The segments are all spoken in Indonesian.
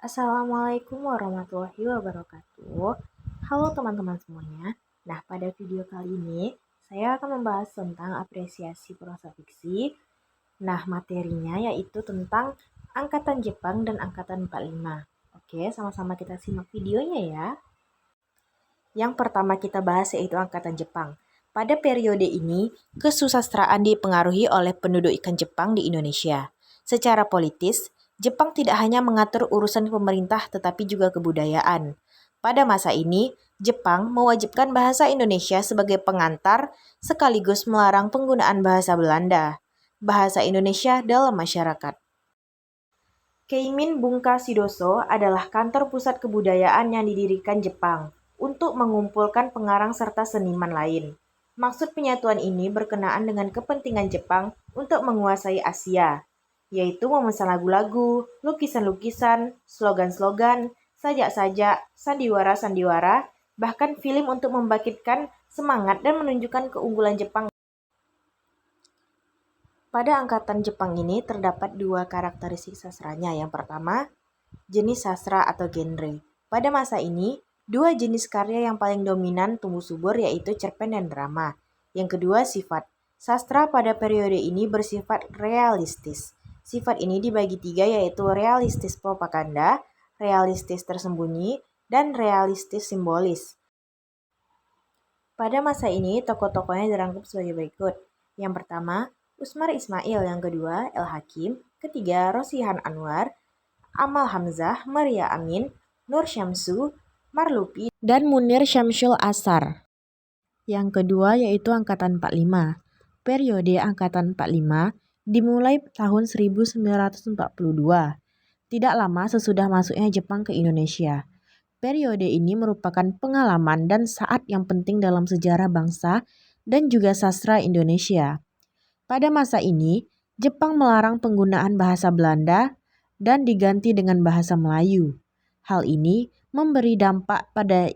Assalamualaikum warahmatullahi wabarakatuh. Halo teman-teman semuanya. Nah, pada video kali ini saya akan membahas tentang apresiasi prosa fiksi. Nah, materinya yaitu tentang angkatan Jepang dan angkatan 45. Oke, sama-sama kita simak videonya ya. Yang pertama kita bahas yaitu angkatan Jepang. Pada periode ini, kesusastraan dipengaruhi oleh penduduk ikan Jepang di Indonesia. Secara politis, Jepang tidak hanya mengatur urusan pemerintah tetapi juga kebudayaan. Pada masa ini, Jepang mewajibkan bahasa Indonesia sebagai pengantar sekaligus melarang penggunaan bahasa Belanda, bahasa Indonesia dalam masyarakat. Keimin Bungka Sidoso adalah kantor pusat kebudayaan yang didirikan Jepang untuk mengumpulkan pengarang serta seniman lain. Maksud penyatuan ini berkenaan dengan kepentingan Jepang untuk menguasai Asia, yaitu memesan lagu-lagu, lukisan-lukisan, slogan-slogan, sajak-sajak, sandiwara-sandiwara, bahkan film untuk membangkitkan semangat dan menunjukkan keunggulan Jepang. Pada angkatan Jepang ini terdapat dua karakteristik sastranya. Yang pertama, jenis sastra atau genre. Pada masa ini, dua jenis karya yang paling dominan tumbuh subur yaitu cerpen dan drama. Yang kedua, sifat. Sastra pada periode ini bersifat realistis. Sifat ini dibagi tiga yaitu realistis propaganda, realistis tersembunyi, dan realistis simbolis. Pada masa ini, tokoh-tokohnya dirangkum sebagai berikut. Yang pertama, Usmar Ismail. Yang kedua, El Hakim. Ketiga, Rosihan Anwar, Amal Hamzah, Maria Amin, Nur Syamsu, Marlupi, dan Munir Syamsul Asar. Yang kedua yaitu Angkatan 45. Periode Angkatan 45 dimulai tahun 1942, tidak lama sesudah masuknya Jepang ke Indonesia. Periode ini merupakan pengalaman dan saat yang penting dalam sejarah bangsa dan juga sastra Indonesia. Pada masa ini, Jepang melarang penggunaan bahasa Belanda dan diganti dengan bahasa Melayu. Hal ini memberi dampak pada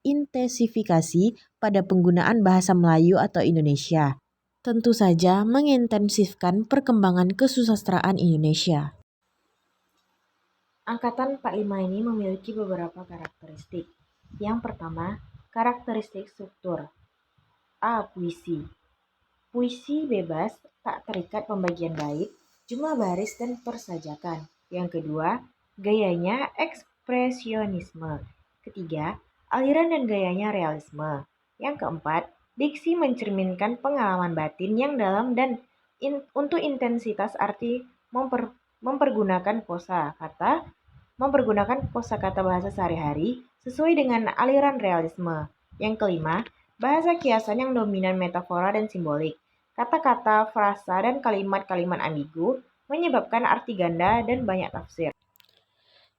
intensifikasi pada penggunaan bahasa Melayu atau Indonesia. Tentu saja mengintensifkan perkembangan kesusastraan Indonesia. Angkatan 45 ini memiliki beberapa karakteristik. Yang pertama, karakteristik struktur. A. Puisi. Puisi bebas, tak terikat pembagian bait, jumlah baris dan persajakan. Yang kedua, gayanya ekspresionisme. Ketiga, aliran dan gayanya realisme. Yang keempat, diksi mencerminkan pengalaman batin yang dalam dan untuk intensitas arti mempergunakan kosakata bahasa sehari-hari sesuai dengan aliran realisme. Yang kelima, bahasa kiasan yang dominan metafora dan simbolik. Kata-kata, frasa, dan kalimat-kalimat ambigu menyebabkan arti ganda dan banyak tafsir.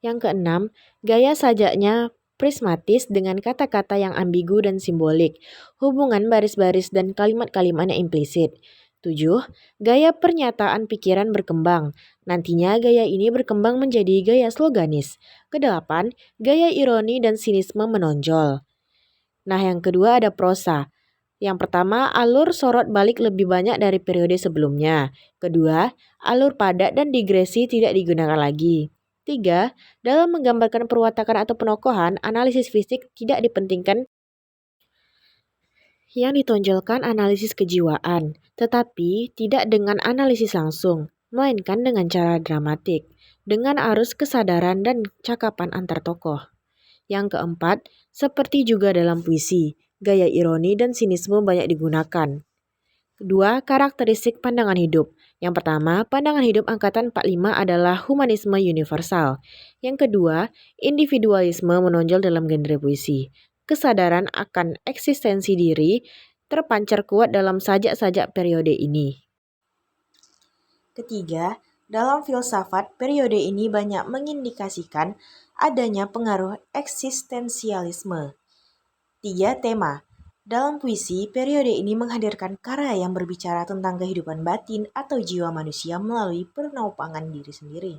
Yang keenam, gaya sajaknya prismatis dengan kata-kata yang ambigu dan simbolik, hubungan baris-baris dan kalimat-kalimat yang implisit. 7. Gaya pernyataan pikiran berkembang. Nantinya gaya ini berkembang menjadi gaya sloganis. Kedelapan, gaya ironi dan sinisme menonjol. Nah, yang kedua ada prosa. Yang pertama, alur sorot balik lebih banyak dari periode sebelumnya. Kedua, alur padat dan digresi tidak digunakan lagi. 3. Dalam menggambarkan perwatakan atau penokohan, analisis fisik tidak dipentingkan. Yang ditonjolkan analisis kejiwaan, tetapi tidak dengan analisis langsung, melainkan dengan cara dramatik, dengan arus kesadaran dan cakapan antar tokoh. Yang keempat, seperti juga dalam puisi, gaya ironi dan sinisme banyak digunakan. Kedua, karakteristik pandangan hidup. Yang pertama, pandangan hidup angkatan 45 adalah humanisme universal. Yang kedua, individualisme menonjol dalam genre puisi. Kesadaran akan eksistensi diri terpancar kuat dalam sajak-sajak periode ini. Ketiga, dalam filsafat, periode ini banyak mengindikasikan adanya pengaruh eksistensialisme. 3. Tema. Dalam puisi, periode ini menghadirkan karya yang berbicara tentang kehidupan batin atau jiwa manusia melalui penaupangan diri sendiri.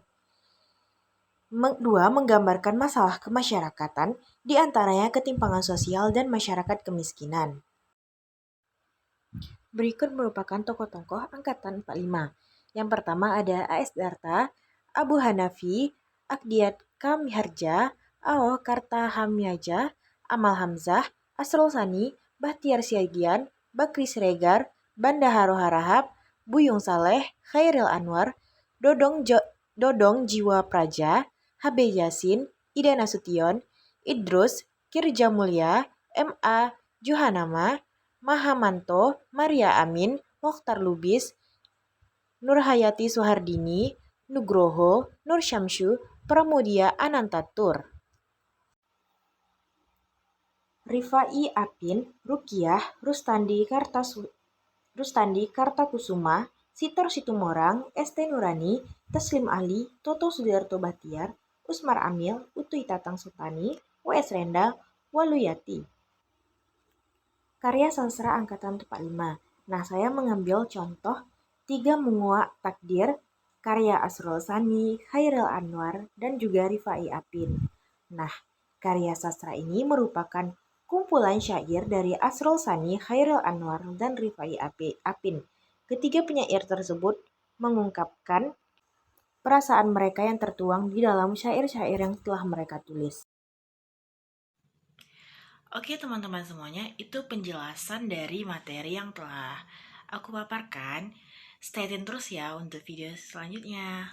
2. Menggambarkan masalah kemasyarakatan, di antaranya ketimpangan sosial dan masyarakat kemiskinan. Berikut merupakan tokoh-tokoh angkatan 45. Yang pertama ada A.S. Darta, Abu Hanafi, Akdiat Kamiharja, Ao Kartahamyaja, Amal Hamzah, Asrul Sani, Bahtiar Siagian, Bakri Siregar, Bandaharo Harahap, Buyung Saleh, Khairil Anwar, Dodong Jiwa Praja, HB Yasin, Ida Nasution, Idrus, Kirja Mulia, MA Juhanama, Mahamanto, Maria Amin, Mokhtar Lubis, Nurhayati Suhardini, Nugroho, Nur Syamsu, Pramudia Anantatur. Rifai Apin, Rukiah, Rustandi Kartakusuma, Sitor Situmorang, ST Nurani, Taslim Ali, Toto Sudarto Bahtiar, Usmar Amil, Utui Tatang Sultani, WS Rendang, Waluyati. Karya sastra angkatan 45. Nah, saya mengambil contoh 3 Menguak Takdir, karya Asrul Sani, Khairil Anwar, dan juga Rifai Apin. Nah, karya sastra ini merupakan kumpulan syair dari Asrul Sani, Khairil Anwar, dan Rifai Apin. Ketiga penyair tersebut mengungkapkan perasaan mereka yang tertuang di dalam syair-syair yang telah mereka tulis. Oke teman-teman semuanya, itu penjelasan dari materi yang telah aku paparkan. Stay tune terus ya untuk video selanjutnya.